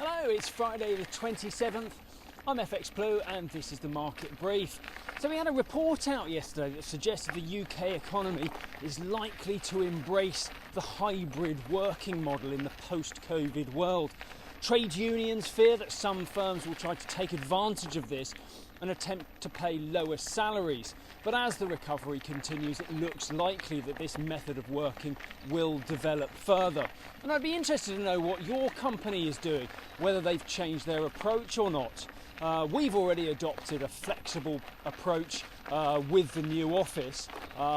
Hello, it's Friday the 27th. I'm FX Blue and this is the market brief. So we had a report out yesterday that suggested the UK economy is likely to embrace the hybrid working model in the post-COVID world. Trade unions fear that some firms will try to take advantage of this and attempt to pay lower salaries. But as the recovery continues, it looks likely that this method of working will develop further. And I'd be interested to know what your company is doing, whether they've changed their approach or not. We've already adopted a flexible approach with the new office.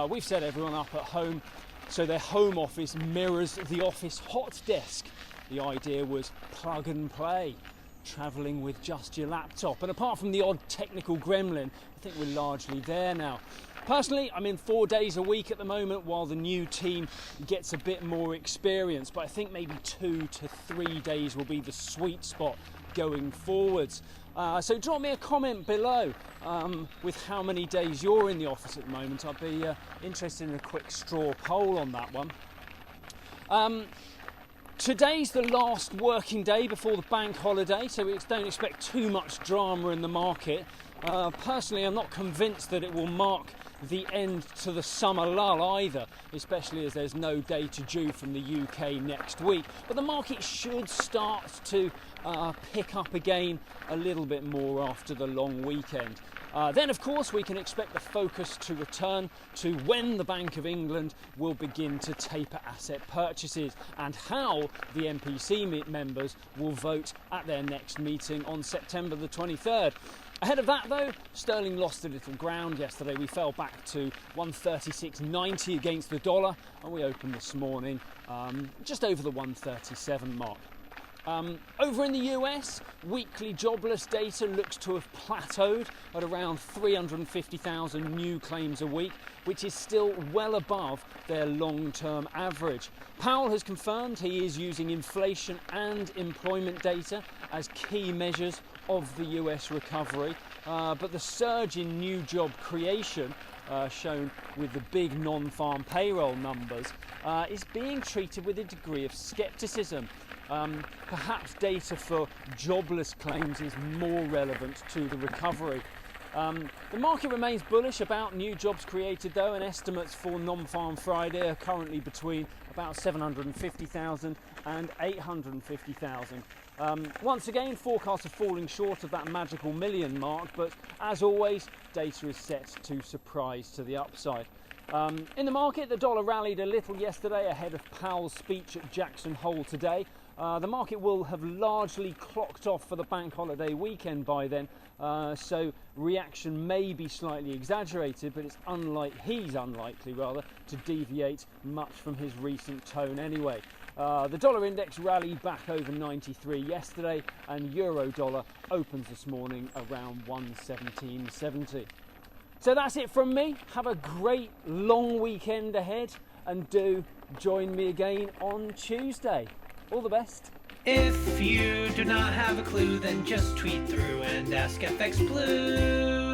We've set everyone up at home so their home office mirrors the office hot desk. The idea was plug and play, travelling with just your laptop. And apart from the odd technical gremlin, I think we're largely there now. Personally, I'm in 4 days a week at the moment while the new team gets a bit more experience, but I think maybe 2 to 3 days will be the sweet spot going forwards. So drop me a comment below with how many days you're in the office at the moment. I'd be interested in a quick straw poll on that one. Today's the last working day before the bank holiday, so we don't expect too much drama in the market. Personally, I'm not convinced that it will mark the end to the summer lull either, especially as there's no data due from the UK next week. But the market should start to pick up again a little bit more after the long weekend. Then, of course, we can expect the focus to return to when the Bank of England will begin to taper asset purchases and how the MPC members will vote at their next meeting on September the 23rd. Ahead of that, though, sterling lost a little ground yesterday. We fell back to 136.90 against the dollar, and we opened this morning just over the 137 mark. Over in the US, weekly jobless data looks to have plateaued at around 350,000 new claims a week, which is still well above their long-term average. Powell has confirmed he is using inflation and employment data as key measures of the US recovery, but the surge in new job creation shown with the big non-farm payroll numbers is being treated with a degree of scepticism. Perhaps data for jobless claims is more relevant to the recovery. The market remains bullish about new jobs created though, and estimates for non-farm Friday are currently between about 750,000 and 850,000. Once again, forecasts are falling short of that magical million mark, but as always, data is set to surprise to the upside. In the market, the dollar rallied a little yesterday ahead of Powell's speech at Jackson Hole today. The market will have largely clocked off for the bank holiday weekend by then, so reaction may be slightly exaggerated, but he's unlikely to deviate much from his recent tone anyway. The dollar index rallied back over 93 yesterday, and euro dollar opens this morning around 117.70. So that's it from me. Have a great long weekend ahead, and do join me again on Tuesday. All the best. If you do not have a clue, then just tweet through and ask FX Blue.